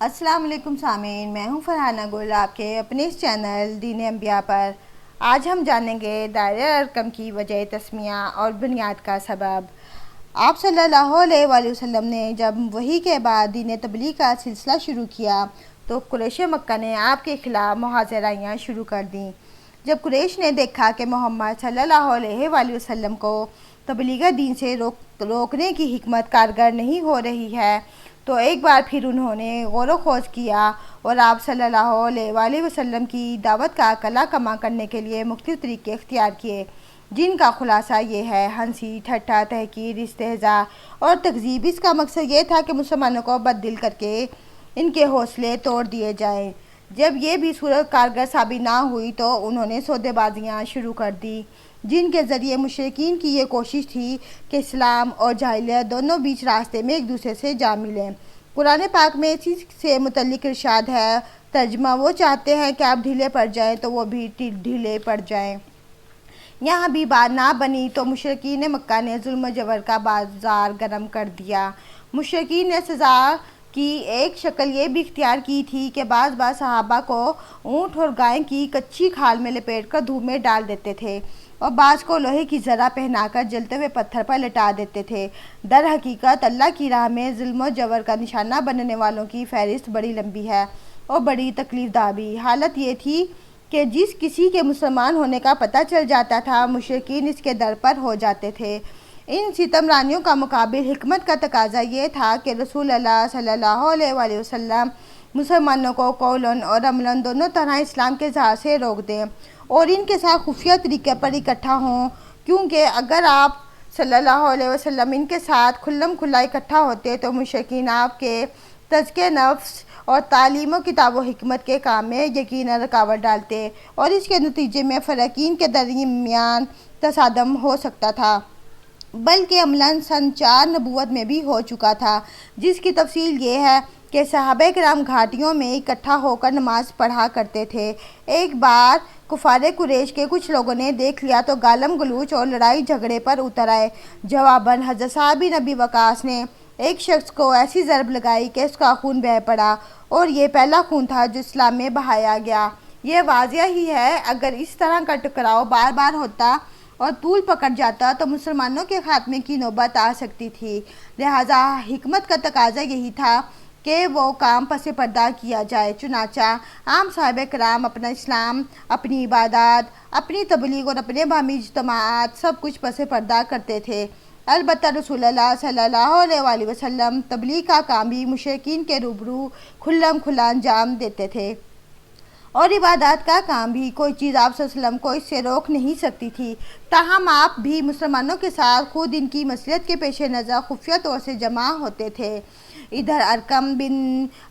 السلام علیکم سامعین، میں ہوں فرحانہ گل آپ کے اپنے اس چینل دین انبیاء پر۔ آج ہم جانیں گے دائرہ ارقم کی وجہ تسمیہ اور بنیاد کا سبب۔ آپ صلی اللہ علیہ وآلہ وسلم نے جب وحی کے بعد دین تبلیغ کا سلسلہ شروع کیا تو قریش مکہ نے آپ کے خلاف محاذرائیاں شروع کر دیں۔ جب قریش نے دیکھا کہ محمد صلی اللہ علیہ وآلہ وسلم کو تبلیغ دین سے روکنے کی حکمت کارگر نہیں ہو رہی ہے تو ایک بار پھر انہوں نے غور و خوض کیا اور آپ صلی اللہ علیہ وآلہ وسلم کی دعوت کا کلا کما کرنے کے لیے مختلف طریقے اختیار کیے، جن کا خلاصہ یہ ہے: ہنسی، ٹھٹا، تحقیر، استہزاء اور تکذیب۔ اس کا مقصد یہ تھا کہ مسلمانوں کو بددل کر کے ان کے حوصلے توڑ دیے جائیں۔ جب یہ بھی صورت کارگر ثابت نہ ہوئی تو انہوں نے سودے بازیاں شروع کر دی، جن کے ذریعے مشرکین کی یہ کوشش تھی کہ اسلام اور جاہلیت دونوں بیچ راستے میں ایک دوسرے سے جا ملیں۔ قرآن پاک میں اسی سے متعلق ارشاد ہے، ترجمہ: وہ چاہتے ہیں کہ آپ ڈھیلے پڑ جائیں تو وہ بھی ڈھیلے پڑ جائیں۔ یہاں بھی بات نہ بنی تو مشرکین مکہ نے ظلم و جبر کا بازار گرم کر دیا۔ مشرکین نے سزا کی ایک شکل یہ بھی اختیار کی تھی کہ بعض صحابہ کو اونٹ اور گائے کی کچی کھال میں لپیٹ کر دھوپ میں ڈال دیتے تھے اور بعض کو لوہے کی زرہ پہنا کر جلتے ہوئے پتھر پر لٹا دیتے تھے۔ در حقیقت اللہ کی راہ میں ظلم و جبر کا نشانہ بننے والوں کی فہرست بڑی لمبی ہے اور بڑی تکلیف دہ بھی۔ حالت یہ تھی کہ جس کسی کے مسلمان ہونے کا پتہ چل جاتا تھا، مشرکین اس کے در پر ہو جاتے تھے۔ ان ستم رانیوں کا مقابل حکمت کا تقاضا یہ تھا کہ رسول اللہ صلی اللہ علیہ وآلہ وسلم مسلمانوں کو قولاً اور عملاً دونوں طرح اسلام کے اظہار سے روک دیں اور ان کے ساتھ خفیہ طریقے پر اکٹھا ہوں، کیونکہ اگر آپ صلی اللہ علیہ وسلم ان کے ساتھ کھلم کھلا اکٹھا ہوتے تو مشرکین آپ کے تزکیہ نفس اور تعلیم و کتاب و حکمت کے کام میں یقیناً رکاوٹ ڈالتے اور اس کے نتیجے میں فریقین کے درمیان تصادم ہو سکتا تھا، بلکہ عملاً سن 4 نبوت میں بھی ہو چکا تھا، جس کی تفصیل یہ ہے کہ صحابہ کرام گھاٹیوں میں اکٹھا ہو کر نماز پڑھا کرتے تھے۔ ایک بار کفار قریش کے کچھ لوگوں نے دیکھ لیا تو گالم گلوچ اور لڑائی جھگڑے پر اتر آئے۔ جواباً حضرت سعد بن ابی وقاص نے ایک شخص کو ایسی ضرب لگائی کہ اس کا خون بہہ پڑا اور یہ پہلا خون تھا جو اسلام میں بہایا گیا۔ یہ واضح ہی ہے اگر اس طرح کا ٹکراؤ بار بار ہوتا اور طول پکڑ جاتا تو مسلمانوں کے خاتمے کی نوبت آ سکتی تھی۔ لہٰذا حکمت کا تقاضا یہی تھا کہ وہ کام پس پردہ کیا جائے۔ چنانچہ عام صحابہ کرام اپنا اسلام، اپنی عبادات، اپنی تبلیغ اور اپنے باہمی اجتماعات سب کچھ پس پردہ کرتے تھے۔ البتہ رسول اللہ صلی اللہ علیہ وآلہ وسلم تبلیغ کا کام بھی مشرکین کے روبرو کھلم کھلا انجام دیتے تھے اور عبادات کا کام بھی۔ کوئی چیز آپ صلی اللہ علیہ وسلم کو اس سے روک نہیں سکتی تھی، تاہم آپ بھی مسلمانوں کے ساتھ خود ان کی مصلحت کے پیش نظر خفیہ طور سے جمع ہوتے تھے۔ ادھر ارقم بن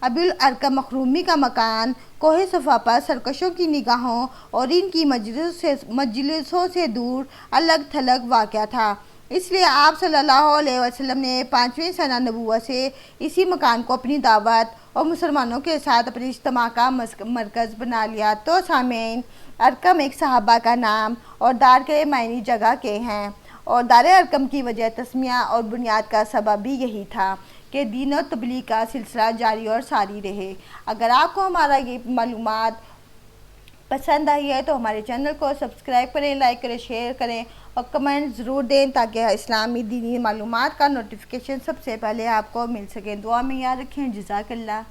ابی الارقم مخزومی کا مکان کوہ صفا پر سرکشوں کی نگاہوں اور ان کی مجلسوں سے دور الگ تھلگ واقع تھا، اس لیے آپ صلی اللہ علیہ وسلم نے 5ویں سنہ نبوت سے اسی مکان کو اپنی دعوت اور مسلمانوں کے ساتھ اپنے اجتماع کا مرکز بنا لیا۔ تو سامعین، ارقم ایک صحابہ کا نام اور دار کے معنی جگہ کے ہیں، اور دار ارقم کی وجہ تسمیہ اور بنیاد کا سبب بھی یہی تھا کہ دین و تبلیغ کا سلسلہ جاری اور ساری رہے۔ اگر آپ کو ہمارا یہ معلومات پسند آئی ہے تو ہمارے چینل کو سبسکرائب کریں، لائک کریں، شیئر کریں اور کمنٹ ضرور دیں تاکہ اسلامی دینی معلومات کا نوٹیفیکیشن سب سے پہلے آپ کو مل سکے۔ دعا میں یاد رکھیں۔ جزاک اللہ۔